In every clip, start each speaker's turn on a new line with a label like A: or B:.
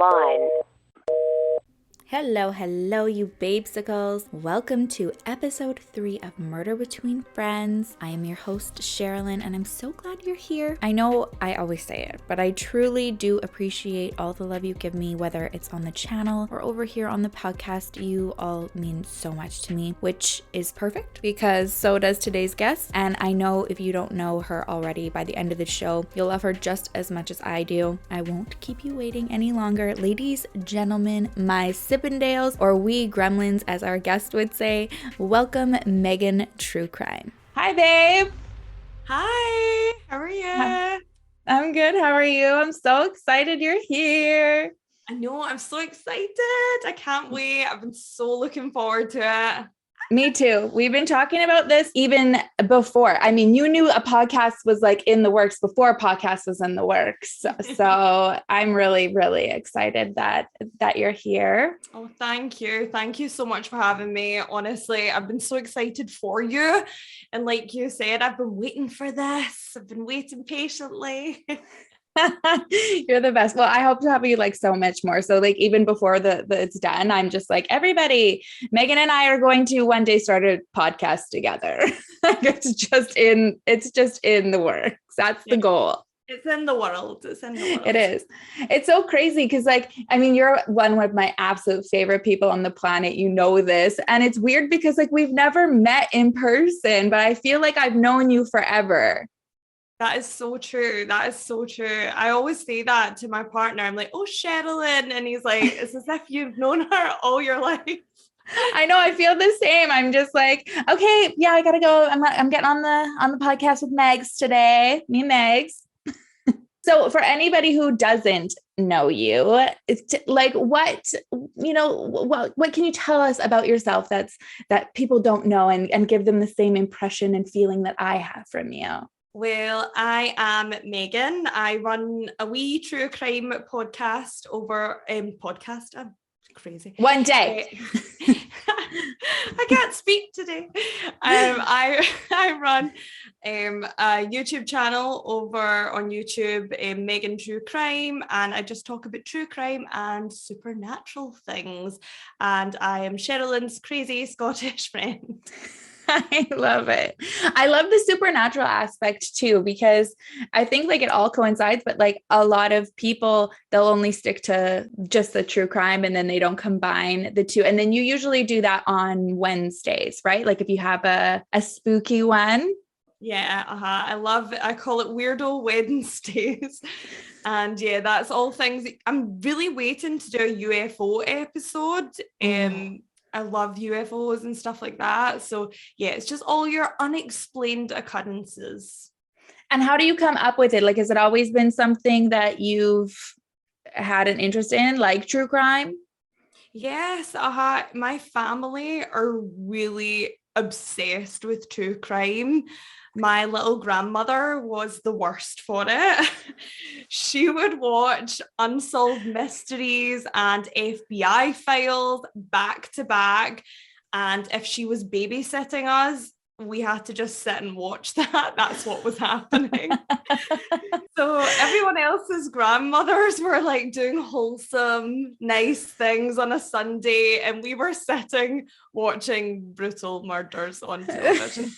A: online.
B: Hello, you babesicles. Welcome to episode 3 of Murder Between Friends. I am your host, Sherilyn, and I'm so glad you're here. I know I always say it, but I truly do appreciate all the love you give me, whether it's on the channel or over here on the podcast. You all mean so much to me, which is perfect because so does today's guest. And I know if you don't know her already, by the end of the show, you'll love her just as much as I do. I won't keep you waiting any longer. Ladies, gentlemen, my Sippendales, or we gremlins, as our guest would say, welcome Megan True Crime. Hi, babe.
C: Hi, how are you?
B: I'm good. How are you? I'm so excited you're here.
C: I know, I'm so excited. I can't wait. I've been so looking forward to it.
B: Me too. We've been talking about this even before. I mean, you knew a podcast was like in the works before a podcast was in the works. So I'm really, really excited that you're here.
C: Oh, thank you. Thank you so much for having me. Honestly, I've been so excited for you. And like you said, I've been waiting for this. I've been waiting patiently.
B: You're the best. Well, I hope to have you like so much more. So like even before the it's done, I'm just like, everybody, Megan and I are going to one day start a podcast together. It's just in the works. That's the goal.
C: It's in the world. It's in the world.
B: It is. It's so crazy because like, I mean, you're one of my absolute favorite people on the planet. You know this. And it's weird because like we've never met in person, but I feel like I've known you forever.
C: That is so true. That is so true. I always say that to my partner. I'm like, oh, Sherilyn. And he's like, it's as if you've known her all your life.
B: I know. I feel the same. I'm just like, okay, yeah, I gotta go. I'm getting on the podcast with Megs today. Me and Megs. So for anybody who doesn't know you, it's like what can you tell us about yourself that people don't know and give them the same impression and feeling that I have from you?
C: Well, I am Megan. I run a wee true crime podcast podcast. I'm crazy.
B: One day.
C: I can't speak today. I run a YouTube channel over on YouTube, Megan True Crime, and I just talk about true crime and supernatural things. And I am Sherilyn's crazy Scottish friend.
B: I love it. I love the supernatural aspect too, because I think like it all coincides, but like a lot of people, they'll only stick to just the true crime and then they don't combine the two. And then you usually do that on Wednesdays, right? Like if you have a spooky one.
C: Yeah, I love it. I call it Weirdo Wednesdays. And yeah, that's all things. I'm really waiting to do a UFO episode. I love UFOs and stuff like that. So yeah, it's just all your unexplained occurrences.
B: And how do you come up with it? Like, has it always been something that you've had an interest in, like true crime?
C: Yes, my family are really obsessed with true crime. My little grandmother was the worst for it. She would watch Unsolved Mysteries and FBI files back to back. And if she was babysitting us, we had to just sit and watch that. That's what was happening. So everyone else's grandmothers were like doing wholesome, nice things on a Sunday, and we were sitting watching brutal murders on television.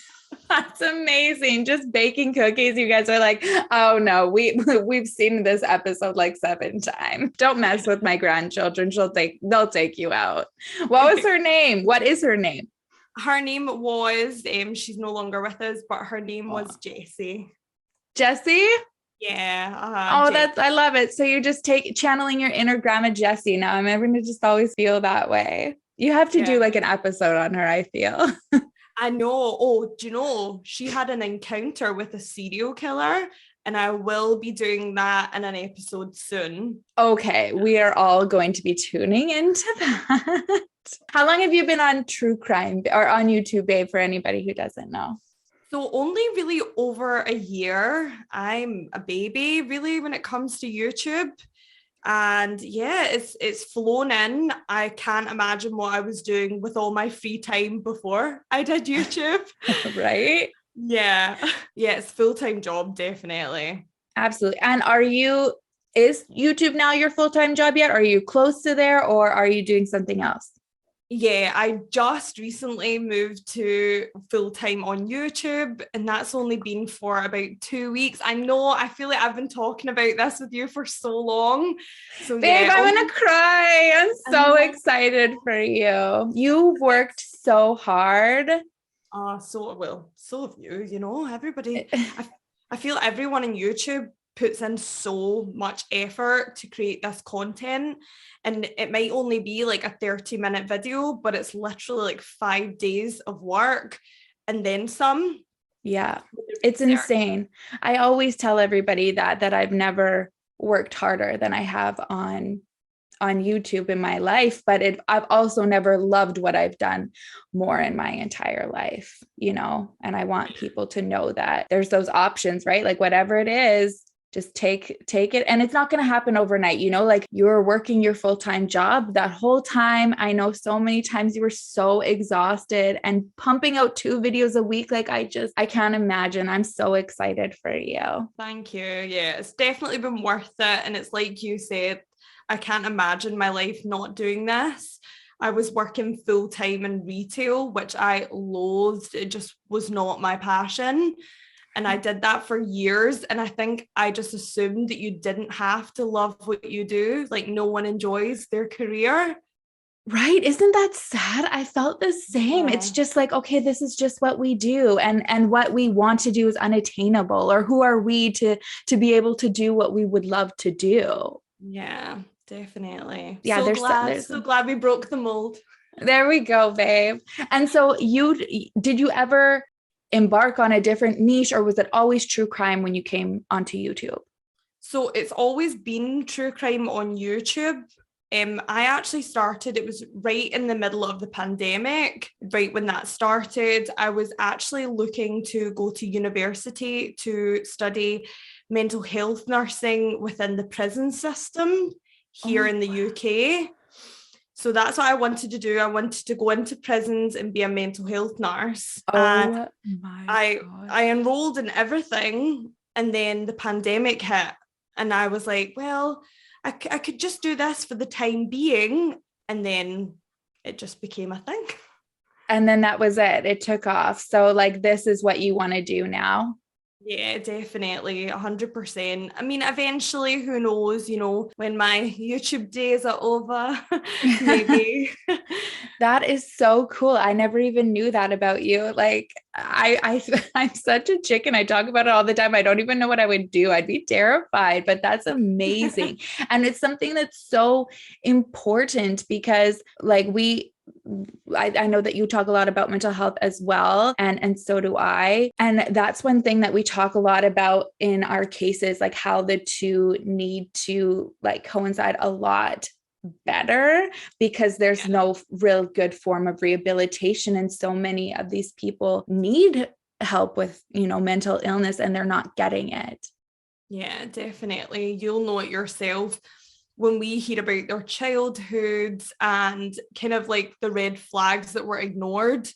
B: That's amazing. Just baking cookies. You guys are like, oh no, we've seen this episode like 7 times. Don't mess with my grandchildren. They'll take you out. What was her name? What is her name?
C: Her name was, she's no longer with us, but her name was Jessie.
B: Jessie?
C: Yeah.
B: I love it. So you're just channeling your inner grandma Jessie. Now I'm ever going to just always feel that way. You have to do like an episode on her, I feel.
C: I know. Oh, do you know, she had an encounter with a serial killer, and I will be doing that in an episode soon.
B: Okay, we are all going to be tuning into that. How long have you been on true crime or on YouTube, babe, for anybody who doesn't know?
C: So only really over a year. I'm a baby really when it comes to YouTube. And yeah, it's flown in. I can't imagine what I was doing with all my free time before I did YouTube.
B: Right?
C: Yeah, it's a full-time job, definitely.
B: Absolutely. And are you Is YouTube now your full-time job yet? Are you close to there, or are you doing something else?
C: Yeah, I just recently moved to full time on YouTube, and that's only been for about 2 weeks. I know, I feel like I've been talking about this with you for so long. So,
B: Babe,
C: yeah,
B: I'm gonna cry. I'm
C: I
B: so
C: know.
B: excited for you. You've worked so hard.
C: So have you, everybody. I feel everyone on YouTube puts in so much effort to create this content, and it might only be like a 30-minute video, but it's literally like 5 days of work and then some.
B: Yeah,
C: With the
B: it's
C: research.
B: insane. I always tell everybody that I've never worked harder than I have on YouTube in my life, but I've also never loved what I've done more in my entire life, and I want people to know that there's those options, right? Like whatever it is, just take it. And it's not going to happen overnight, like you're working your full-time job that whole time. I know so many times you were so exhausted and pumping out 2 videos a week. Like I can't imagine. I'm so excited for you.
C: Thank you. Yeah, it's definitely been worth it. And it's like you said, I can't imagine my life not doing this. I was working full time in retail, which I loathed. It just was not my passion. And I did that for years. And I think I just assumed that you didn't have to love what you do. Like no one enjoys their career.
B: Right? Isn't that sad? I felt the same. It's
C: Yeah.
B: just like, okay, this is just what we do, and what we want to do is unattainable, or who are we to be able to do what we would love to do?
C: Yeah, definitely.
B: Yeah,
C: So
B: there's
C: glad,
B: there's
C: so glad we broke the mold.
B: there we go, babe. And so did you ever embark on a different niche, or was it always true crime when you came onto YouTube?
C: So it's always been true crime on YouTube. I actually started, it was right in the middle of the pandemic. Right when that started, I was actually looking to go to university to study mental health nursing within the prison system here
B: Oh,
C: in the UK. So that's what I wanted to do. I wanted to go into prisons and be a mental health nurse. And
B: oh my
C: I
B: God.
C: I enrolled in everything, and then the pandemic hit, and I was like, well, I could just do this for the time being, and then it just became a thing.
B: And then that was it. It took off. So like this is what you want to do now.
C: Yeah, definitely, 100%. I mean, eventually, who knows, when my YouTube days are over, maybe.
B: That is so cool. I never even knew that about you. Like I'm such a chicken. I talk about it all the time. I don't even know what I would do. I'd be terrified, but that's amazing. And it's something that's so important because like I know that you talk a lot about mental health as well, and so do I. And that's one thing that we talk a lot about in our cases, like how the two need to like coincide a lot better, because there's
C: Yeah.
B: no real good form of rehabilitation, and so many of these people need help with mental illness, and they're not getting it.
C: Yeah, definitely. You'll know it yourself when we hear about their childhoods and kind of like the red flags that were ignored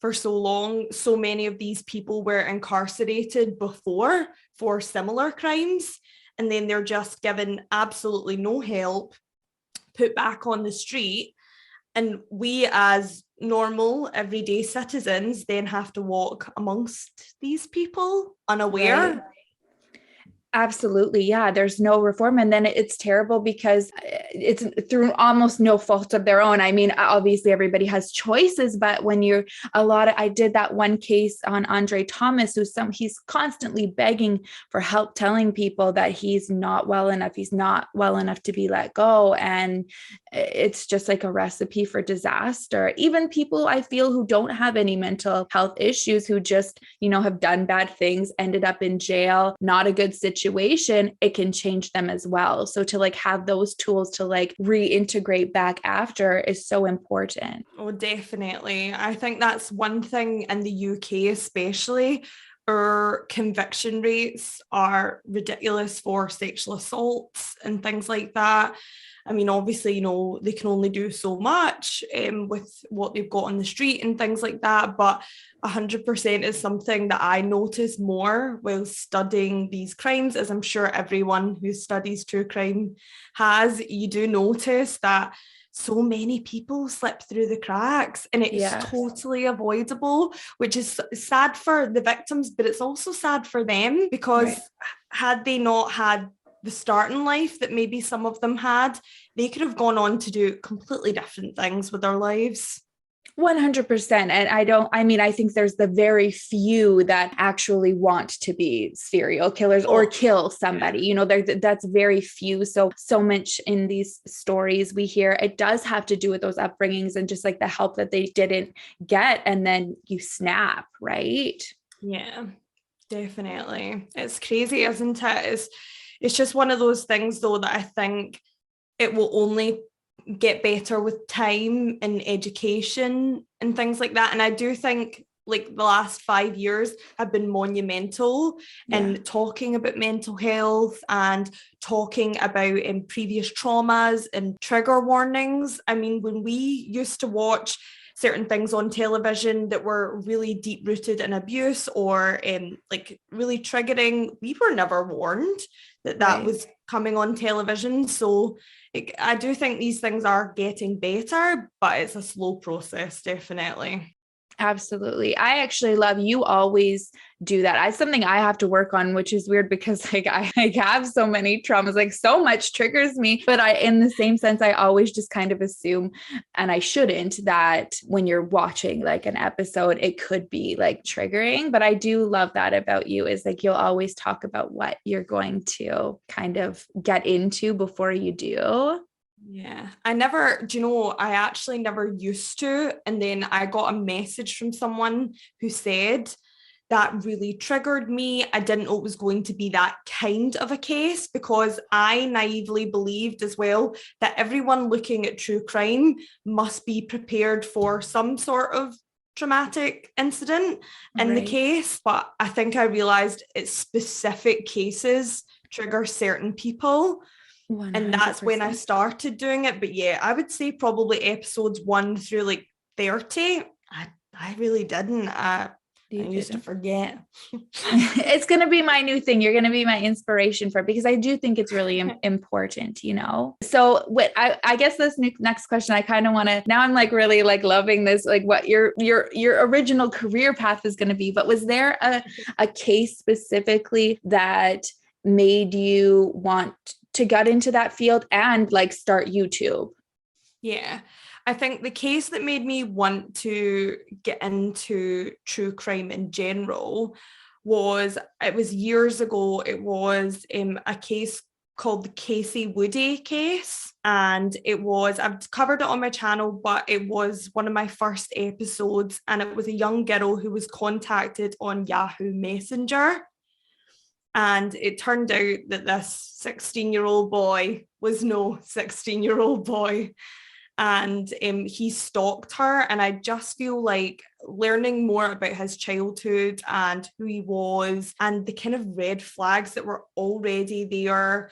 C: for so long. So many of these people were incarcerated before for similar crimes, and then they're just given absolutely no help, put back on the street. And we, as normal, everyday citizens, then have to walk amongst these people
B: Right.
C: unaware.
B: Absolutely. Yeah. There's no reform. And then it's terrible because it's through almost no fault of their own. I mean, obviously everybody has choices, but when I did that one case on Andre Thomas, he's constantly begging for help, telling people that he's not well enough. He's not well enough to be let go. And it's just like a recipe for disaster. Even people I feel who don't have any mental health issues, who just, have done bad things, ended up in jail, not a good situation, it can change them as well. So to like have those tools to like reintegrate back after is so important.
C: Oh, definitely. I think that's one thing in the UK, especially. Our conviction rates are ridiculous for sexual assaults and things like that. I mean, obviously, they can only do so much with what they've got on the street and things like that. But 100% is something that I notice more while studying these crimes, as I'm sure everyone who studies true crime has. You do notice that so many people slip through the cracks, and it's totally avoidable, which is sad for the victims, but it's also sad for them, because had they not had the start in life that maybe some of them had, they could have gone on to do completely different things with their lives.
B: 100%. And I think there's the very few that actually want to be serial killers or kill somebody, that's very few. So much in these stories we hear, it does have to do with those upbringings and just like the help that they didn't get. And then you snap, right?
C: Yeah, definitely. It's crazy, isn't it? It's just one of those things though that I think it will only get better with time and education and things like that. And I do think like the last 5 years have been monumental in talking about mental health and talking about previous traumas and trigger warnings. I mean, when we used to watch certain things on television that were really deep rooted in abuse or like really triggering, we were never warned that was coming on television. So I do think these things are getting better, but it's a slow process, definitely.
B: Absolutely. I actually love you always do that. Something I have to work on, which is weird because like I have so many traumas, like so much triggers me, but in the same sense, I always just kind of assume, and I shouldn't, that when you're watching like an episode, it could be like triggering. But I do love that about you, is like, you'll always talk about what you're going to kind of get into before you do.
C: Yeah, I actually never used to. And then I got a message from someone who said that really triggered me. I didn't know it was going to be that kind of a case, because I naively believed as well that everyone looking at true crime must be prepared for some sort of traumatic incident in the case. But I think I realized it's specific cases trigger certain people. 100%. And that's when I started doing it. But yeah, I would say probably episodes 1 through like 30. I really didn't. I used to forget.
B: It's going to be my new thing. You're going to be my inspiration for it, because I do think it's really important, So what I guess this next question, I kind of want to, now I'm like really like loving this, like what your original career path is going to be. But was there a case specifically that made you want to get into that field and like start YouTube?
C: Yeah, I think the case that made me want to get into true crime in general was years ago. It was a case called the Casey Woody case. And I've covered it on my channel, but it was one of my first episodes. And it was a young girl who was contacted on Yahoo Messenger. And it turned out that this 16-year-old boy was no 16-year-old boy. And he stalked her. And I just feel like learning more about his childhood and who he was and the kind of red flags that were already there.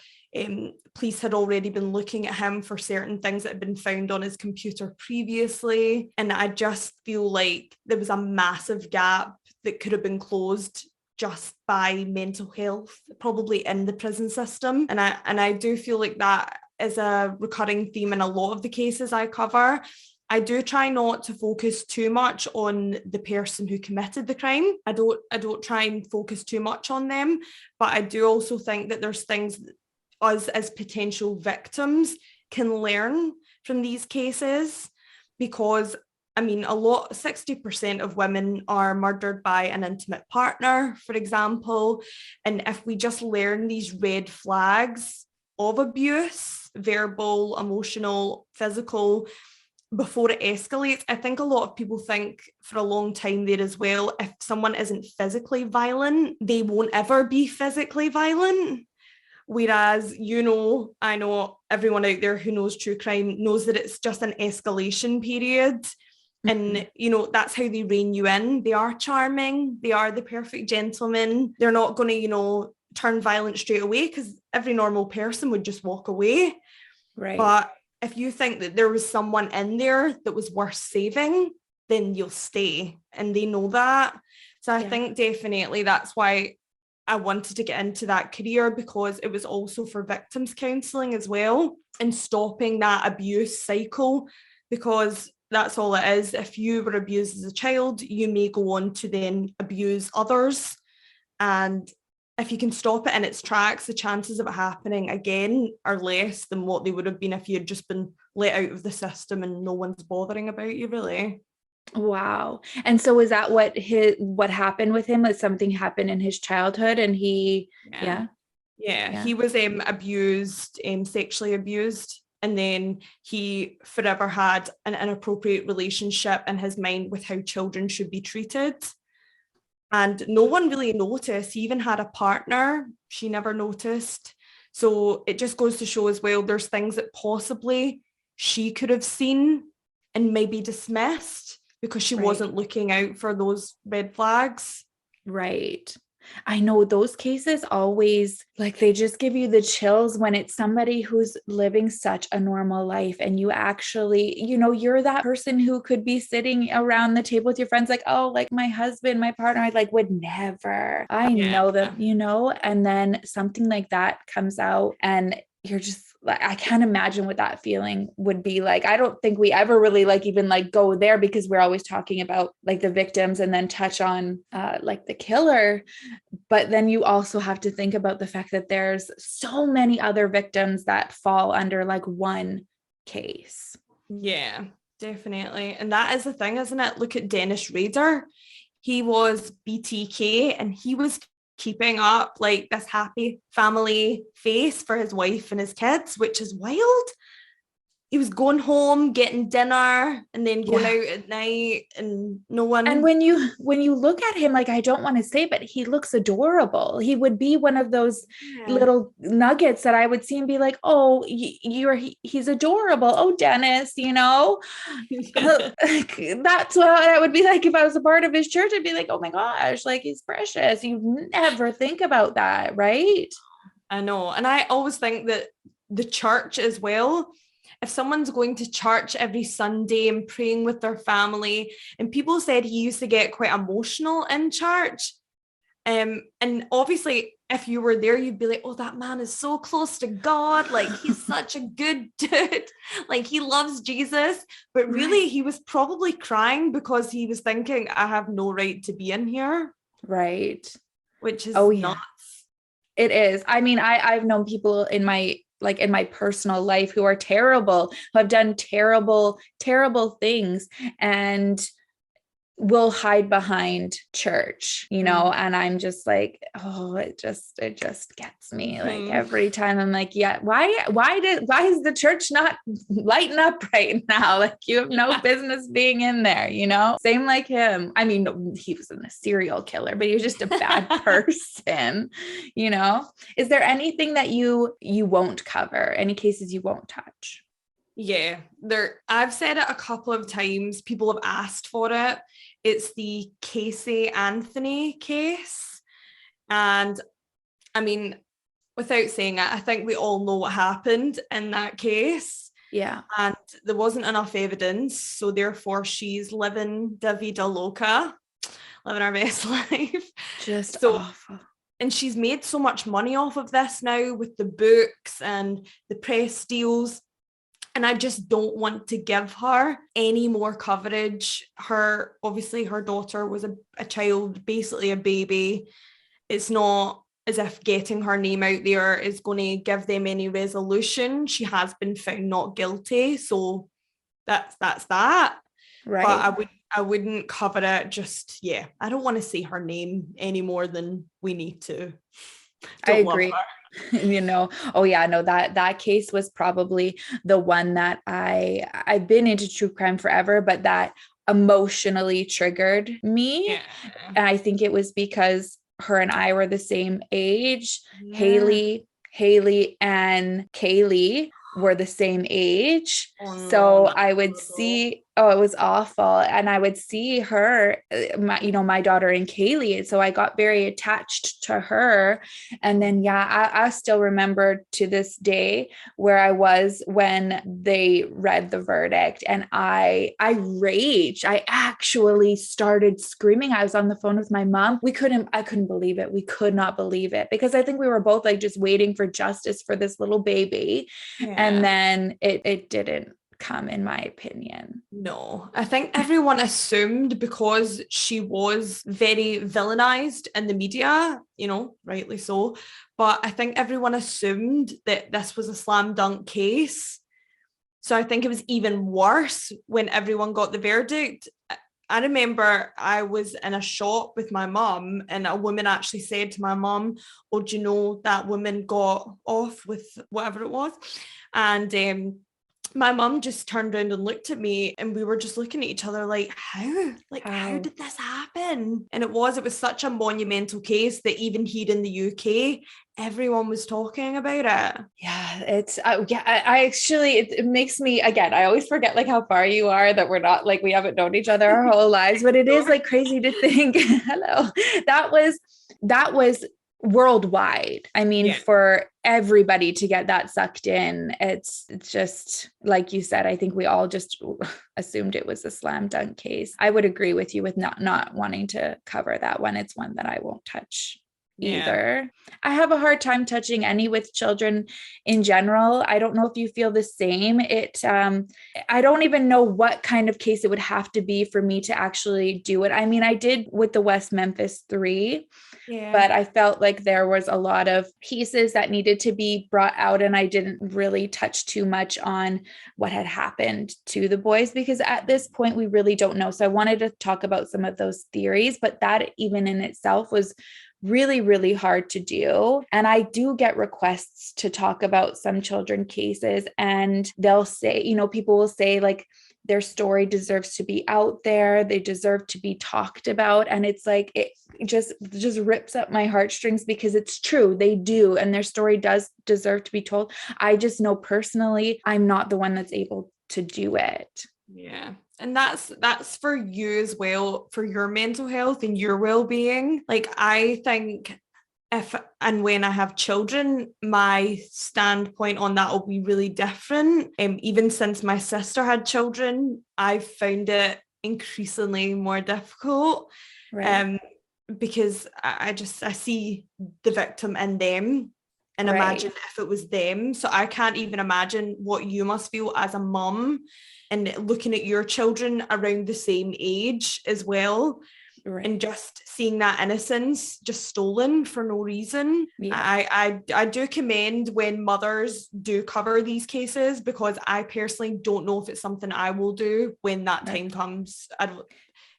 C: Police had already been looking at him for certain things that had been found on his computer previously. And I just feel like there was a massive gap that could have been closed just by mental health, probably in the prison system. And I do feel like that is a recurring theme in a lot of the cases I cover. I do try not to focus too much on the person who committed the crime. I don't try and focus too much on them, but I do also think that there's things us as potential victims can learn from these cases, because 60% of women are murdered by an intimate partner, for example. And if we just learn these red flags of abuse, verbal, emotional, physical, before it escalates, I think a lot of people think for a long time there as well, if someone isn't physically violent, they won't ever be physically violent. Whereas, I know everyone out there who knows true crime knows that it's just an escalation period. And, that's how they rein you in. They are charming. They are the perfect gentleman. They're not going to, turn violent straight away, because every normal person would just walk away.
B: Right.
C: But if you think that there was someone in there that was worth saving, then you'll stay, and they know that. So I think definitely that's why I wanted to get into that career, because it was also for victims counselling as well, and stopping that abuse cycle, because that's all it is. If you were abused as a child, you may go on to then abuse others. And if you can stop it in its tracks, the chances of it happening again are less than what they would have been if you had just been let out of the system and no one's bothering about you, really.
B: Wow. And so is that what happened with him? Like something happened in his childhood and he,
C: Yeah.
B: yeah,
C: Yeah,
B: yeah.
C: he was abused, sexually abused, and then he forever had an inappropriate relationship in his mind with how children should be treated. And no one really noticed. He even had a partner. She never noticed. So it just goes to show as well, there's things that possibly she could have seen and maybe dismissed because she
B: Right.
C: wasn't looking out for those red flags.
B: Right. I know those cases always like they just give you the chills when it's somebody who's living such a normal life and you actually, you're that person who could be sitting around the table with your friends like, oh, like my husband, my partner, I like would never. I
C: Yeah.
B: know them, and then something like that comes out and you're just like, I can't imagine what that feeling would be like. I don't think we ever really like even like go there because we're always talking about like the victims and then touch on like the killer. But then you also have to think about the fact that there's so many other victims that fall under like one case.
C: Yeah, definitely. And that is the thing, isn't it? Look at Dennis Rader. He was BTK and he was keeping up like this happy family face for his wife and his kids, which is wild. He was going home, getting dinner, and then going out at night, and no
B: And
C: one.
B: when you look at him, like I don't want to say, but he looks adorable. He would be one of those
C: Yeah.
B: little nuggets that I would see and be like, oh, he's adorable. Oh, Dennis, that's what I would be like if I was a part of his church. I'd be like, oh my gosh, like he's precious. You never think about that, right?
C: I know. And I always think that the church as well, if someone's going to church every Sunday and praying with their family, and people said he used to get quite emotional in church. And obviously, if you were there, you'd be like, oh, that man is so close to God. Like, he's such a good dude. Like, he loves Jesus. But really, he was probably crying because he was thinking, I have no right to be in here,
B: Right.
C: which is
B: Oh
C: not.
B: yeah, it is. I mean, I've known people in my personal life who are terrible, who have done terrible, terrible things. And will hide behind church, and I'm just like, oh, it just gets me like
C: Mhm.
B: every time. I'm like, yeah, why is the church not lighting up right now? Like you have no business being in there, same like him. I mean, he was a serial killer, but he was just a bad person. Is there anything that you won't cover, any cases you won't touch?
C: Yeah, I've said it a couple of times. People have asked for it. It's the Casey Anthony case. And I mean, without saying it, I think we all know what happened in that case.
B: Yeah.
C: And there wasn't enough evidence. So therefore she's living da vida loca, living her best life.
B: Just
C: So,
B: awful.
C: and she's made so much money off of this now with the books and the press deals. And I just don't want to give her any more coverage. Obviously, her daughter was a child, basically a baby. It's not as if getting her name out there is going to give them any resolution. She has been found not guilty. So that's that. But
B: Right.
C: I wouldn't cover it. Just, yeah, I don't want to say her name any more than we need to.
B: I
C: Don't love
B: agree.
C: her.
B: Oh yeah, no, that case was probably the one that I've been into true crime forever, but that emotionally triggered me.
C: Yeah.
B: And I think it was because her and I were the same age.
C: Yeah.
B: Haley and Kaylee were the same age.
C: Oh no,
B: So
C: that's
B: I would
C: horrible.
B: Oh, it was awful. And I would see her, my daughter and Kaylee. And so I got very attached to her. And then, yeah, I still remember to this day where I was when they read the verdict, and I raged. I actually started screaming. I was on the phone with my mom. I couldn't believe it. We could not believe it, because I think we were both like just waiting for justice for this little baby.
C: Yeah.
B: And then it didn't come, in my opinion.
C: No, I think everyone assumed, because she was very villainized in the media, rightly so. But I think everyone assumed that this was a slam dunk case. So I think it was even worse when everyone got the verdict. I remember I was in a shop with my mum, and a woman actually said to my mum, "Oh, do you know that woman got off with whatever it was?" And my mum just turned around and looked at me, and we were just looking at each other like, how did this happen? And it was such a monumental case that even here in the UK, everyone was talking about it.
B: Yeah, I actually, it makes me, again, I always forget like how far you are, that we're not like, we haven't known each other our whole lives, but it is like crazy to think, hello, that was worldwide. I mean,
C: Yeah.
B: for everybody to get that sucked in, it's just like you said, I think we all just assumed it was a slam dunk case. I would agree with you with not wanting to cover that one. It's one that I won't touch either. I have a hard time touching any with children in general. I don't know if you feel the same. I don't even know what kind of case it would have to be for me to actually do it. I mean, I did with the West Memphis 3.
C: Yeah.
B: But I felt like there was a lot of pieces that needed to be brought out, and I didn't really touch too much on what had happened to the boys, because at this point we really don't know. So I wanted to talk about some of those theories, but that even in itself was really, really hard to do. And I do get requests to talk about some children cases, and they'll say, people will say like, their story deserves to be out there. They deserve to be talked about. And it's like, it just rips up my heartstrings, because it's true. They do. And their story does deserve to be told. I just know personally, I'm not the one that's able to do it.
C: Yeah. And that's for you as well, for your mental health and your well-being. Like, I think if and when I have children, my standpoint on that will be really different. Even since my sister had children, I've found it increasingly more difficult.
B: Right.
C: Because I see the victim in them, and
B: Right.
C: imagine if it was them. So I can't even imagine what you must feel as a mum, and looking at your children around the same age as well. Right. And just seeing that innocence just stolen for no reason. Yeah. I do commend when mothers do cover these cases, because I personally don't know if it's something I will do when that time comes.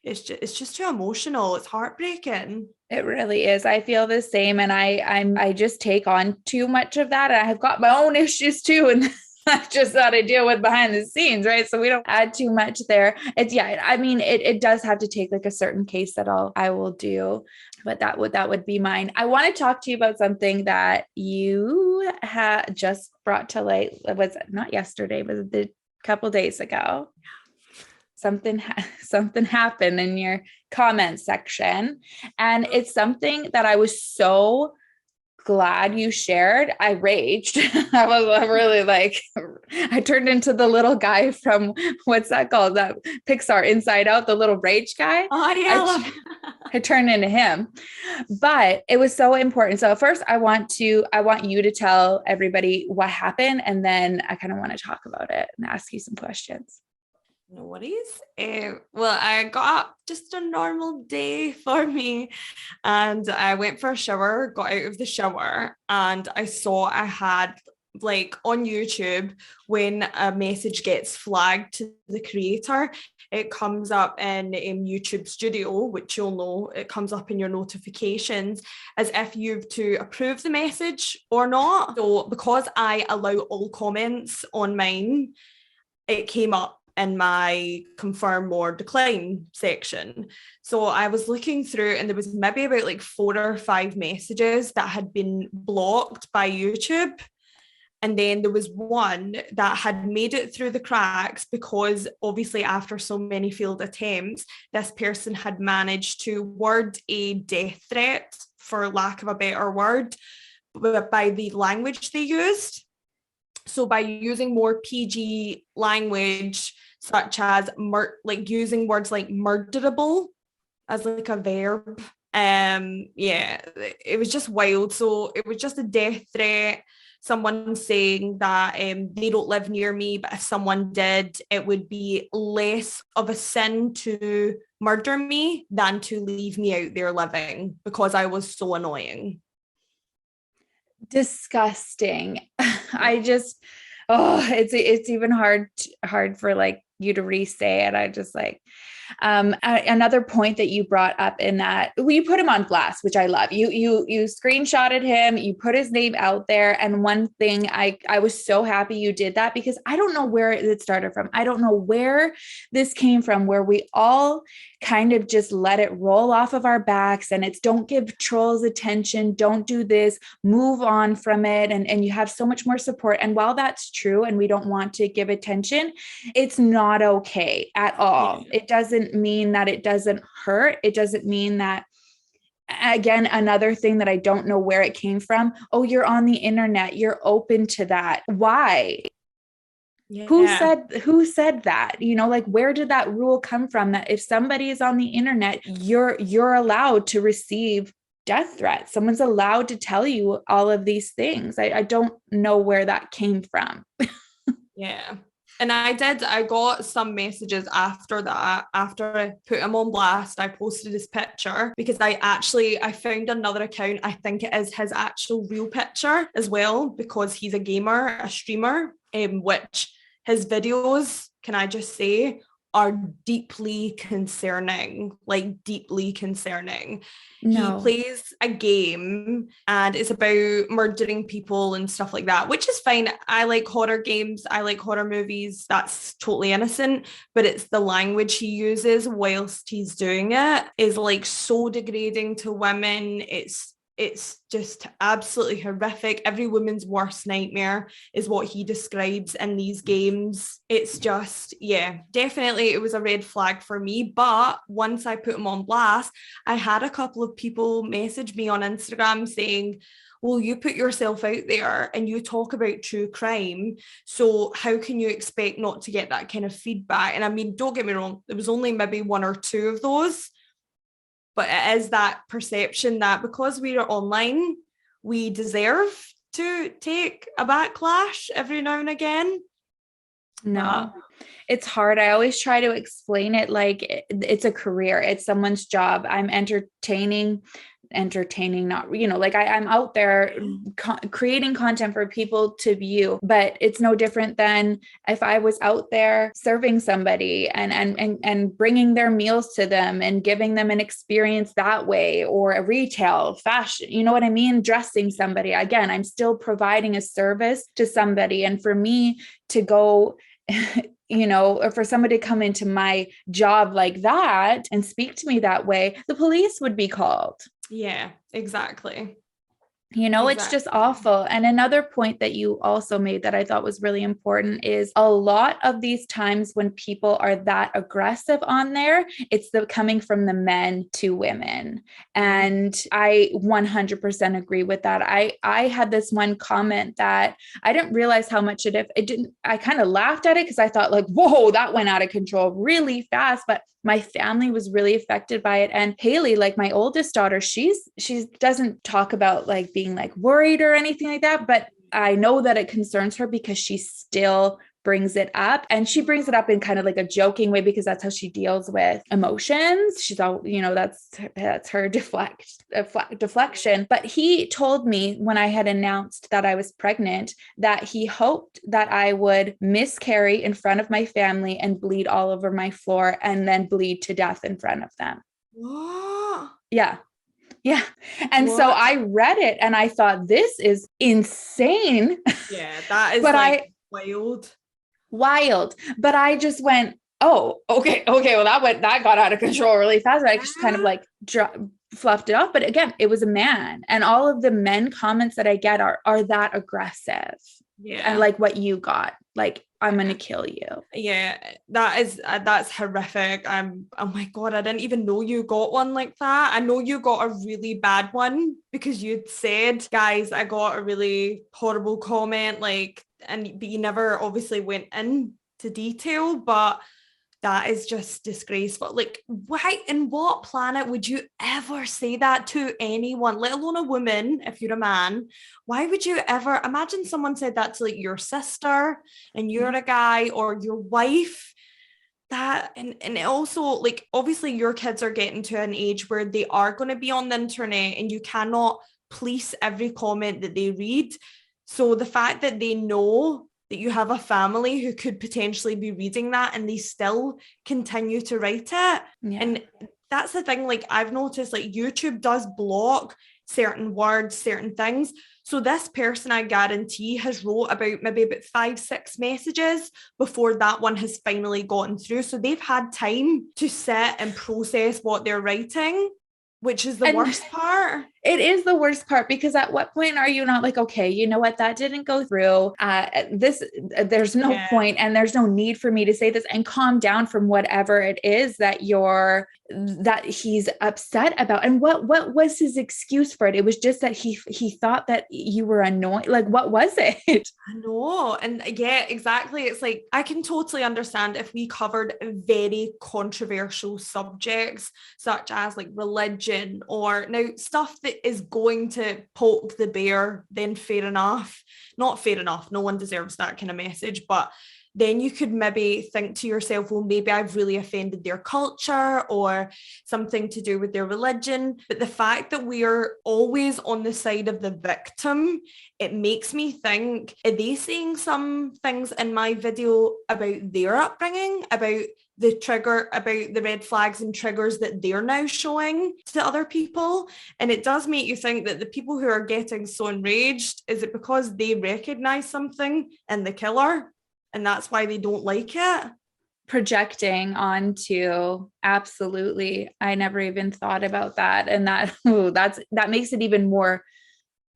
C: It's just too emotional. It's heartbreaking. It really is. I feel the same. And I just take on too much of that. And I have got my own issues too. And that's just how to deal with behind the scenes, right? So we don't add too much there. It does have to take like a certain case that I will do, but that would be mine. I want to talk to you about something that you had just brought to light. It was not yesterday, but a couple days ago. Something happened in your comment section, and it's something that I was so glad you shared. I raged. I was really like, I turned into the little guy from, what's that called? That Pixar Inside Out, the little rage guy. Oh yeah.
B: I turned into him, but it was so important. So first I want you to tell everybody what happened, and then I kind of want to talk about it and ask you some questions.
C: No worries. Well, I got up, just a normal day for me, and I went for a shower, got out of the shower, and I saw I had, like, on YouTube, when a message gets flagged to the creator, it comes up in YouTube Studio, which you'll know, it comes up in your notifications as if you've to approve the message or not. So because I allow all comments on mine, it came up in my confirm or decline section. So I was looking through, and there was maybe about like 4 or 5 messages that had been blocked by YouTube. And then there was one that had made it through the cracks because obviously after so many failed attempts, this person had managed to word a death threat, for lack of a better word, by the language they used. So by using more PG language, such as like using words like murderable as like a verb. Yeah, it was just wild. So it was just a death threat, someone saying that they don't live near me, but if someone did, it would be less of a sin to murder me than to leave me out there living because I was so annoying.
B: Disgusting. I just, it's even hard for like you to re-say it. I just like, another point that you brought up in that, well, you put him on blast, which I love. You screenshotted him, you put his name out there. And one thing I was so happy you did that because I don't know where it started from. I don't know where this came from, where we all kind of just let it roll off of our backs and it's don't give trolls attention, don't do this, move on from it. And you have so much more support. And while that's true, and we don't want to give attention, it's not okay at all.
C: Yeah.
B: It doesn't mean that it doesn't hurt. It doesn't mean that, again, another thing that I don't know where it came from. Oh, you're on the internet, you're open to that. Why?
C: Yeah.
B: Who said that? Like, where did that rule come from that if somebody is on the internet, you're allowed to receive death threats? Someone's allowed to tell you all of these things. I don't know where that came from.
C: Yeah. And I got some messages after that. After I put him on blast, I posted his picture because I found another account. I think it is his actual real picture as well, because he's a gamer, a streamer, which his videos, can I just say, are deeply concerning, like deeply concerning.
B: No.
C: He plays a game and it's about murdering people and stuff like that, which is fine. I like horror games. I like horror movies. That's totally innocent. But it's the language he uses whilst he's doing it is like so degrading to women. It's just absolutely horrific. Every woman's worst nightmare is what he describes in these games. It's just, yeah, definitely it was a red flag for me. But once I put him on blast, I had a couple of people message me on Instagram saying, well, you put yourself out there and you talk about true crime. So how can you expect not to get that kind of feedback? And I mean, don't get me wrong, there was only maybe one or two of those. But it is that perception that because we are online, we deserve to take a backlash every now and again.
B: No, it's hard. I always try to explain it like it's a career. It's someone's job. I'm entertaining, not, like I'm out there creating content for people to view, but it's no different than if I was out there serving somebody and bringing their meals to them and giving them an experience that way, or a retail fashion, you know what I mean? Dressing somebody. Again, I'm still providing a service to somebody. And for me to go or for somebody to come into my job like that and speak to me that way, the police would be called.
C: Yeah, exactly.
B: It's just awful. And another point that you also made that I thought was really important is a lot of these times when people are that aggressive on there, it's coming from the men to women. And I 100% agree with that. I had this one comment that I didn't realize how much I kind of laughed at it because I thought like, whoa, that went out of control really fast. But my family was really affected by it. And Haley, like my oldest daughter, she doesn't talk about like being like worried or anything like that. But I know that it concerns her because she still brings it up, and she brings it up in kind of like a joking way because that's how she deals with emotions. She's all, that's her deflection. But he told me when I had announced that I was pregnant that he hoped that I would miscarry in front of my family and bleed all over my floor and then bleed to death in front of them.
C: What?
B: Yeah. Yeah. And so I read it and I thought, this is insane.
C: Yeah, that is
B: wild. But I just went, oh, okay. Well, that got out of control really fast. But I just kind of like fluffed it off. But again, it was a man, and all of the men comments that I get are that aggressive. and
C: Yeah.
B: like what you got. Like, I'm gonna kill you.
C: Yeah, that's horrific. Oh my God, I didn't even know you got one like that. I know you got a really bad one because you'd said, guys, I got a really horrible comment, like, but you never obviously went into detail, but that is just disgraceful. Like, why, in what planet would you ever say that to anyone, let alone a woman, if you're a man? Why would you ever imagine someone said that to like your sister and you're a guy, or your wife? That, and it also, like, obviously your kids are getting to an age where they are going to be on the internet and you cannot police every comment that they read. So the fact that they know that you have a family who could potentially be reading that and they still continue to write it.
B: Yeah.
C: And that's the thing, like, I've noticed, like, YouTube does block certain words, certain things. So this person, I guarantee, has wrote about 5-6 messages before that one has finally gotten through. So they've had time to sit and process what they're writing, which is the worst part.
B: It is the worst part, because at what point are you not like, okay, you know what, that didn't go through. There's no point, and there's no need for me to say this, and calm down from whatever it is that he's upset about. And what was his excuse for it? It was just that he thought that you were annoying. Like, what was it?
C: I know. And yeah, exactly. It's like, I can totally understand if we covered very controversial subjects, such as like religion, or now stuff that is going to poke the bear, then fair enough. Not fair enough. No one deserves that kind of message. But then you could maybe think to yourself, well, maybe I've really offended their culture or something to do with their religion. But the fact that we are always on the side of the victim, it makes me think, are they saying some things in my video about their upbringing, about the red flags and triggers that they're now showing to other people? And it does make you think that the people who are getting so enraged, is it because they recognize something in the killer and that's why they don't like it?
B: Projecting onto, absolutely. I never even thought about that. And that makes it even more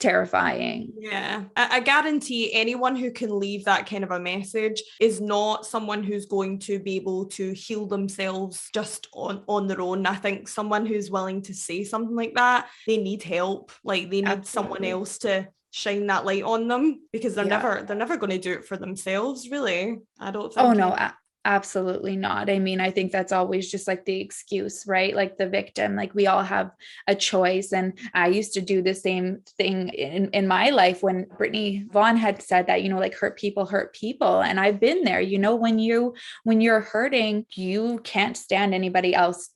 B: terrifying.
C: Yeah, I guarantee anyone who can leave that kind of a message is not someone who's going to be able to heal themselves just on their own. I think someone who's willing to say something like that, they need help. Like, they need someone else to shine that light on them, because they're never going to do it for themselves, really. I don't think.
B: Oh no, absolutely not. I mean, I think that's always just like the excuse, right? Like the victim. Like, we all have a choice. And I used to do the same thing in my life when Brittany Vaughn had said that, like, hurt people. And I've been there, when you're hurting, you can't stand anybody else,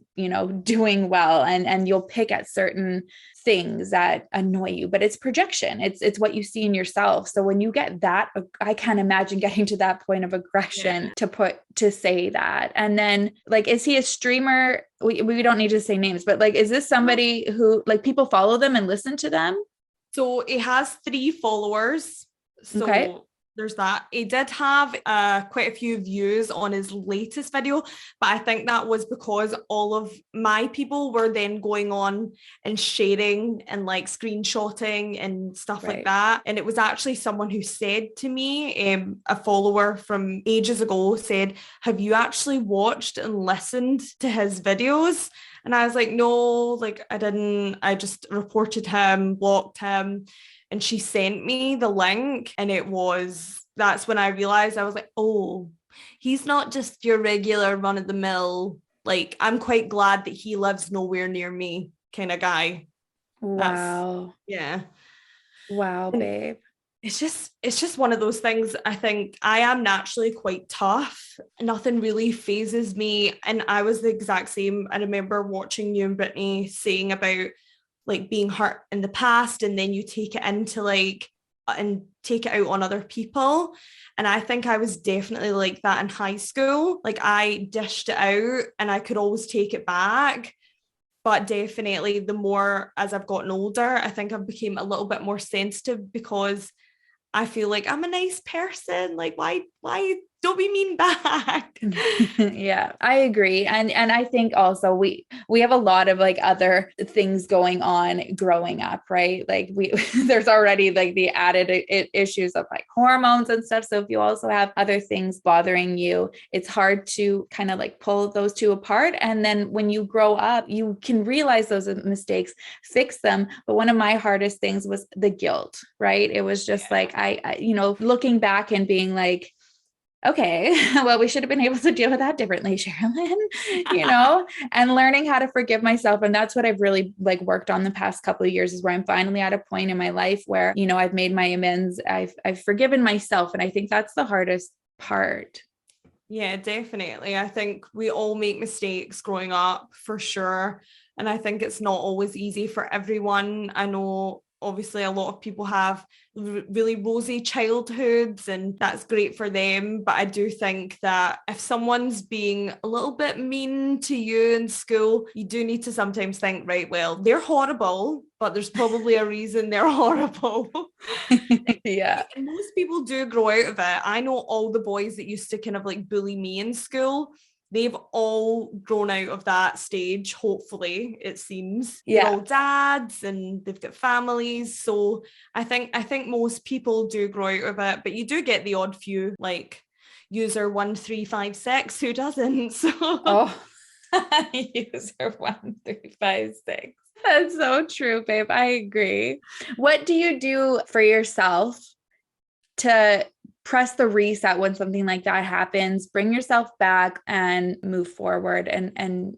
B: doing well, and you'll pick at certain things that annoy you, but it's projection. It's what you see in yourself. So when you get that, I can't imagine getting to that point of aggression to say that. And then, like, is he a streamer? We don't need to say names, but like, is this somebody who, like, people follow them and listen to them?
C: So he has 3 followers. So there's that. He did have quite a few views on his latest video, but I think that was because all of my people were then going on and sharing and like screenshotting and stuff like that. And it was actually someone who said to me, a follower from ages ago said, have you actually watched and listened to his videos? And I was like, no, like, I didn't. I just reported him, blocked him. And she sent me the link, and that's when I realized, I was like, oh, he's not just your regular run of the mill. Like, I'm quite glad that he lives nowhere near me kind of guy.
B: Wow.
C: Yeah.
B: Wow, babe.
C: It's just one of those things. I think I am naturally quite tough. Nothing really phases me. And I was the exact same. I remember watching you and Brittany saying about like being hurt in the past, and then you take it into like, and take it out on other people. And I think I was definitely like that in high school. Like, I dished it out and I could always take it back. But definitely the more as I've gotten older, I think I've become a little bit more sensitive, because I feel like I'm a nice person. Like, why don't be mean back.
B: Yeah, I agree. And I think also we have a lot of like other things going on growing up, right? Like we there's already like the added issues of like hormones and stuff. So if you also have other things bothering you, it's hard to kind of like pull those two apart. And then when you grow up, you can realize those mistakes, fix them. But one of my hardest things was the guilt, right? It was just like I looking back and being like, okay, well, we should have been able to deal with that differently, Sherilyn, and learning how to forgive myself. And that's what I've really like worked on the past couple of years, is where I'm finally at a point in my life where, I've made my amends. I've forgiven myself. And I think that's the hardest part.
C: Yeah, definitely. I think we all make mistakes growing up for sure. And I think it's not always easy for everyone. I know obviously a lot of people have really rosy childhoods and that's great for them. But I do think that if someone's being a little bit mean to you in school, you do need to sometimes think, right, well, they're horrible, but there's probably a reason they're horrible.
B: Yeah.
C: And most people do grow out of it. I know all the boys that used to kind of like bully me in school, they've all grown out of that stage, hopefully, it seems.
B: Yeah.
C: They're all dads and they've got families. So I think most people do grow out of it, but you do get the odd few, like user 1356 who doesn't. So
B: user 1356. That's so true, babe. I agree. What do you do for yourself to press the reset when something like that happens, bring yourself back and move forward and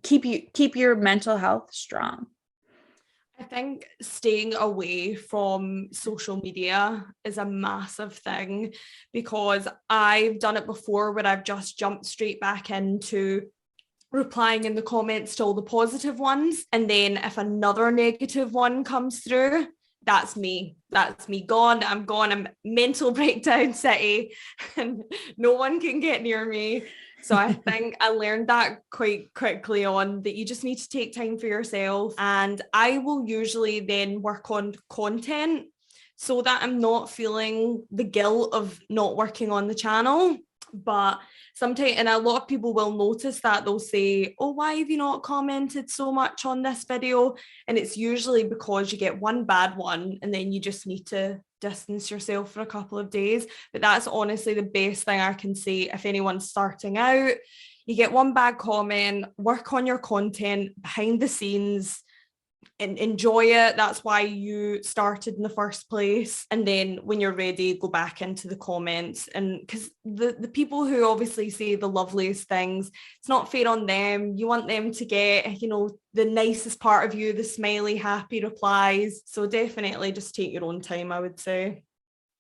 B: keep your mental health strong?
C: I think staying away from social media is a massive thing, because I've done it before where I've just jumped straight back into replying in the comments to all the positive ones. And then if another negative one comes through, that's me gone. I'm mental breakdown city and no one can get near me. So I think I learned that quite quickly on, that you just need to take time for yourself. And I will usually then work on content so that I'm not feeling the guilt of not working on the channel. But sometimes, and a lot of people will notice that, they'll say, oh, why have you not commented so much on this video? And it's usually because you get one bad one and then you just need to distance yourself for a couple of days. But that's honestly the best thing I can say if anyone's starting out. You get one bad comment, work on your content behind the scenes and enjoy it. That's why you started in the first place. And then when you're ready, go back into the comments. And because the people who obviously say the loveliest things, it's not fair on them. You want them to get, the nicest part of you, the smiley, happy replies. So definitely just take your own time, I would say.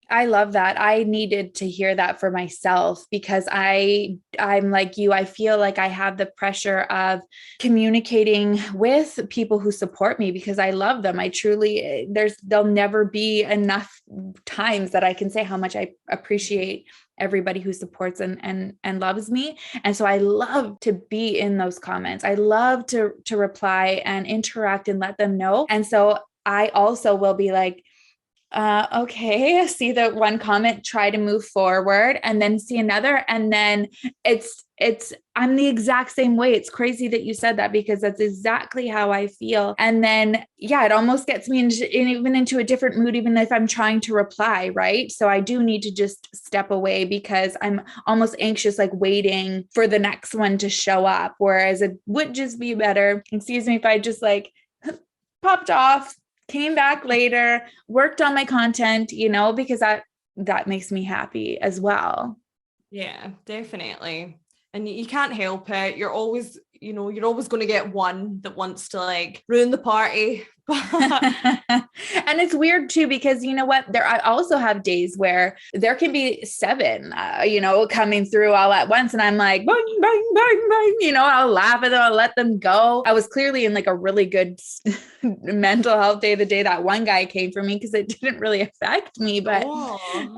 B: I love that. I needed to hear that for myself, because I'm like you. I feel like I have the pressure of communicating with people who support me because I love them. I truly, there'll never be enough times that I can say how much I appreciate everybody who supports and loves me. And so I love to be in those comments. I love to reply and interact and let them know. And so I also will be like, okay, see the one comment, try to move forward, and then see another. And then I'm the exact same way. It's crazy that you said that, because that's exactly how I feel. And then, yeah, it almost gets me even into a different mood, even if I'm trying to reply, right? So I do need to just step away, because I'm almost anxious, like waiting for the next one to show up. Whereas it would just be better, excuse me, if I just like popped off, came back later, worked on my content, because that makes me happy as well.
C: Yeah, definitely. And you can't help it. You're always going to get one that wants to like ruin the party.
B: And it's weird too, because you know what? I also have days where there can be 7, coming through all at once. And I'm like, bang, bang, bang, bang, I'll laugh at them. I'll let them go. I was clearly in like a really good mental health day, the day that one guy came for me, because it didn't really affect me, but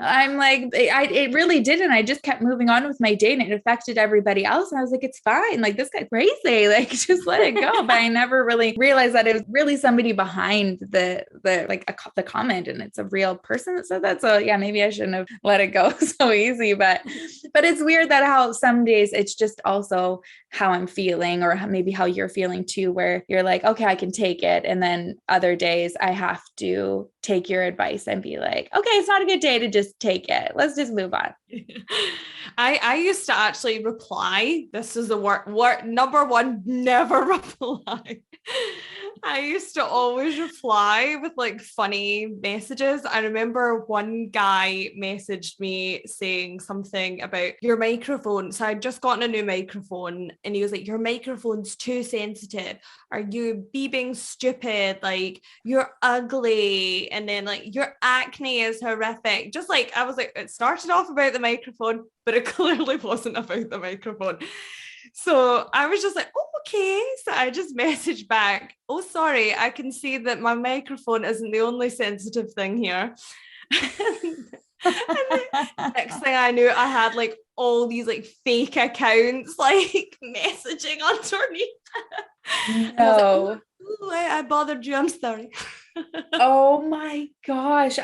B: I'm like, it really didn't. I just kept moving on with my day and it affected everybody else. And I was like, it's fine. Like, this guy's crazy. Like, just let it go. But I never really realized that it was really somebody story behind the like the comment, and it's a real person that said that. So yeah, maybe I shouldn't have let it go so easy, but it's weird that how some days it's just also how I'm feeling, or maybe how you're feeling too, where you're like, okay, I can take it. And then other days I have to take your advice and be like, okay, it's not a good day to just take it. Let's just move on.
C: I used to actually reply. This is the word number one, never reply. I used to always reply with like funny messages. I remember one guy messaged me saying something about your microphone. So I'd just gotten a new microphone, and he was like, your microphone's too sensitive. Are you being stupid? Like, you're ugly. And then like, your acne is horrific. Just like, I was like, it started off about the microphone, but it clearly wasn't about the microphone. So I was just like, oh, okay. So I just messaged back, oh, sorry, I can see that my microphone isn't the only sensitive thing here. And next thing I knew, I had like all these like fake accounts like messaging underneath.
B: No.
C: Like, oh, I bothered you. I'm sorry.
B: Oh my gosh.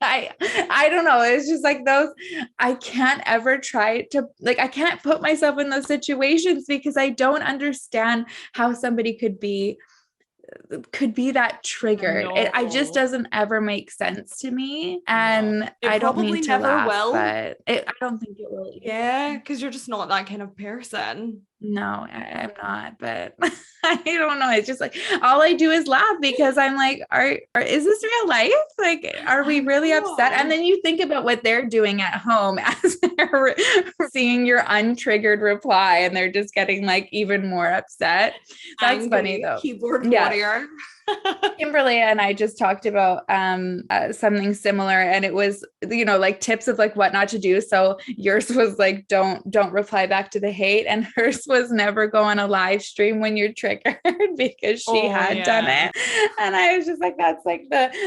B: I don't know. It's just like those, I can't ever try to, like, I can't put myself in those situations because I don't understand how somebody could be that triggered. I just doesn't ever make sense to me. And I don't mean to laugh, but I don't think it will.
C: Yeah, because you're just not that kind of person.
B: No, I'm not, but I don't know. It's just like, all I do is laugh because I'm like, is this real life? Like, are we really upset? And then you think about what they're doing at home as they're seeing your untriggered reply, and they're just getting like even more upset. That's funny though.
C: Keyboard warrior.
B: Kimberly and I just talked about something similar, and it was, like tips of like what not to do. So yours was like, don't reply back to the hate, and hers was never go on a live stream when you're triggered because she had done it. And I was just like, that's like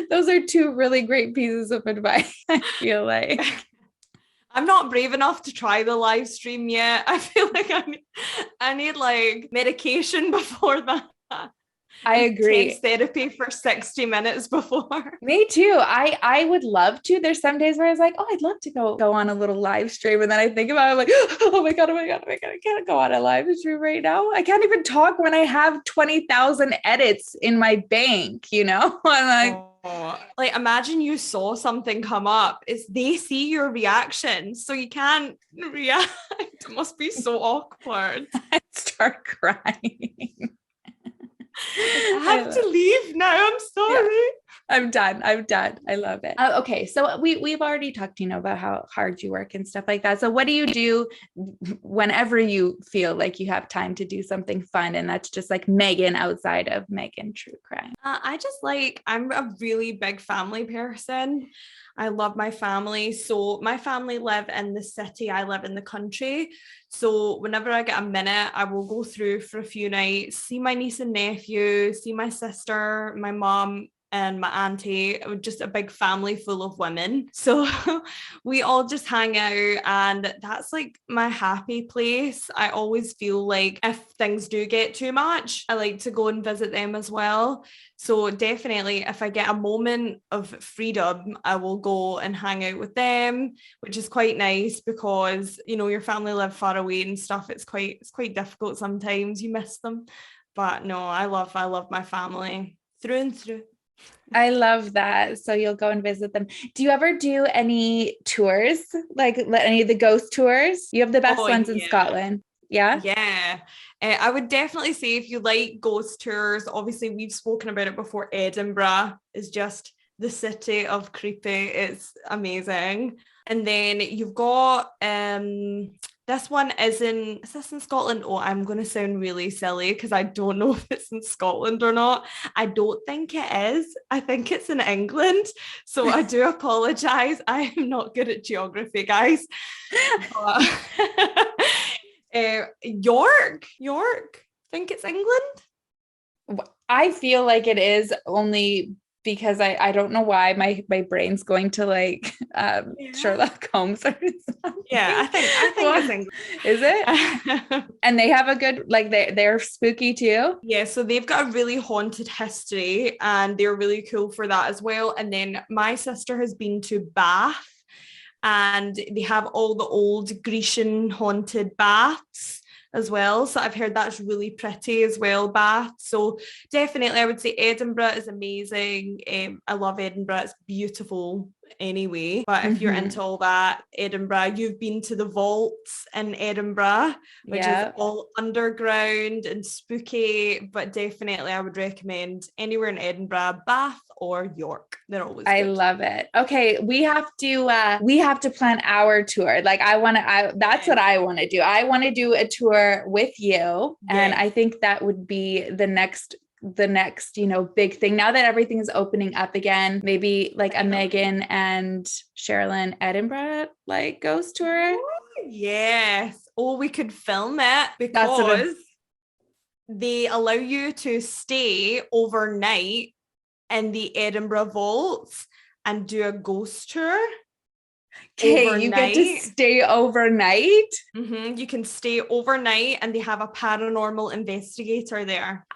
B: those are two really great pieces of advice, I feel like.
C: I'm not brave enough to try the live stream yet. I feel like I need like medication before that.
B: I agree.
C: Therapy for 60 minutes before.
B: Me too. I would love to. There's some days where I was like, oh, I'd love to go on a little live stream. And then I think about it, I'm like, oh my God, I can't go on a live stream right now. I can't even talk when I have 20,000 edits in my bank, I'm like,
C: like, imagine you saw something come up. They see your reaction, so you can't react. It must be so awkward.
B: I start crying.
C: I have to leave now. I'm sorry.
B: Yeah. I'm done. I love it. Okay. So we've already talked, about how hard you work and stuff like that. So what do you do whenever you feel like you have time to do something fun? And that's just like Megan outside of Megan True Crime.
C: I'm a really big family person. I love my family. So my family live in the city. I live in the country. So whenever I get a minute, I will go through for a few nights, see my niece and nephew, see my sister, my mom, and my auntie. Just a big family full of women. So we all just hang out, and that's like my happy place. I always feel like if things do get too much, I like to go and visit them as well. So definitely if I get a moment of freedom, I will go and hang out with them, which is quite nice because, your family live far away and stuff. It's quite difficult sometimes. You miss them. But no, I love my family through and through.
B: I love that. So you'll go and visit them. Do you ever do any tours, like any of the ghost tours? You have the best ones in Scotland. Yeah.
C: Yeah. I would definitely say if you like ghost tours, obviously we've spoken about it before. Edinburgh is just the city of creepy. It's amazing. And then you've got this one is this in Scotland? Oh, I'm going to sound really silly because I don't know if it's in Scotland or not. I don't think it is. I think it's in England. So I do apologize. I am not good at geography, guys. York. I think it's England.
B: I feel like it is only because I don't know why my brain's going to like Sherlock Holmes or something.
C: Yeah, I think it's English.
B: Is it? And they have a good, like they're spooky too.
C: Yeah, so they've got a really haunted history and they're really cool for that as well. And then my sister has been to Bath and they have all the old Grecian haunted baths as well. So I've heard that's really pretty as well, Bath. So definitely I would say Edinburgh is amazing. I love Edinburgh. It's beautiful anyway. But if you're into all that, Edinburgh, you've been to the vaults in Edinburgh, which is all underground and spooky. But definitely I would recommend anywhere in Edinburgh, Bath or York. They're always
B: I
C: good.
B: love it. Okay, we have to plan our tour. Like that's what I want to do. I want to do a tour with you. And I think that would be the next, big thing. Now that everything is opening up again, maybe like a Megan and Sherilyn Edinburgh like ghost tour.
C: Yes. Or we could film it because they allow you to stay overnight in the Edinburgh vaults and do a ghost tour.
B: Okay, you get to stay overnight.
C: You can stay overnight and they have a paranormal investigator there.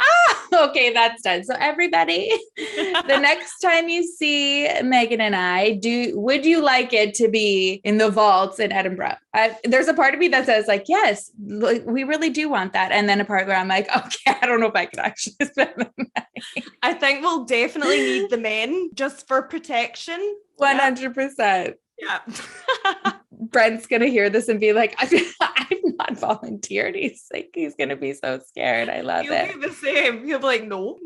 B: Okay, that's done. So everybody, the next time you see Megan and I, would you like it to be in the vaults in Edinburgh? There's a part of me that says like, yes, we really do want that. And then a part where I'm like, okay, I don't know if I can actually spend the night.
C: I think we'll definitely need the men just for protection.
B: 100%.
C: Yeah.
B: Brent's gonna hear this and be like, I've not volunteered. He's gonna be so scared. I love it.
C: He'll be the same. He'll be like, no.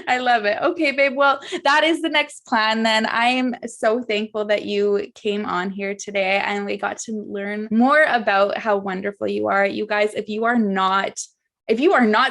B: I love it. Okay, babe. Well, that is the next plan then. I am so thankful that you came on here today and we got to learn more about how wonderful you are. You guys, if you are not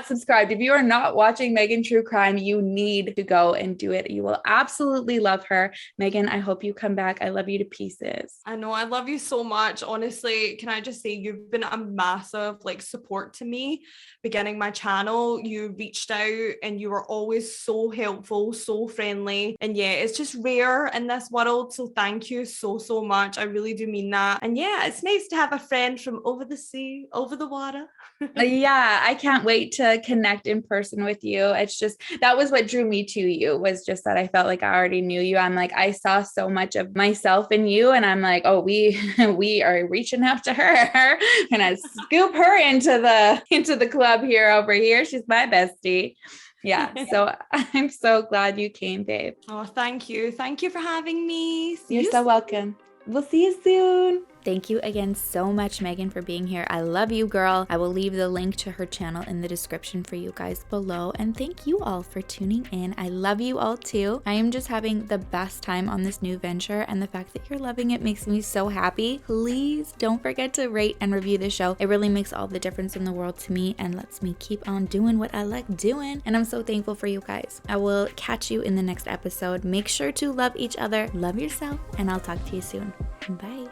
B: subscribed, if you are not watching Megan True Crime, you need to go and do it. You will absolutely love her. Megan, I hope you come back. I love you to pieces.
C: I know. I love you so much. Honestly, can I just say you've been a massive support to me beginning my channel. You reached out and you were always so helpful, so friendly. And yeah, it's just rare in this world. So thank you so, so much. I really do mean that. And yeah, it's nice to have a friend from over the sea, over the water.
B: Yeah, I can't wait to connect in person with you. It's just, that was what drew me to you, was just that I felt like I already knew you. I'm like, I saw so much of myself in you and I'm like, oh, we are reaching out to her and I scoop her into the club here over here. She's my bestie. Yeah. So I'm so glad you came, babe.
C: Oh, thank you. Thank you for having me.
B: You're so welcome. We'll see you soon. Thank you again so much, Megan, for being here. I love you, girl. I will leave the link to her channel in the description for you guys below. And thank you all for tuning in. I love you all too. I am just having the best time on this new venture, and the fact that you're loving it makes me so happy. Please don't forget to rate and review the show. It really makes all the difference in the world to me and lets me keep on doing what I like doing. And I'm so thankful for you guys. I will catch you in the next episode. Make sure to love each other, love yourself, and I'll talk to you soon. Bye.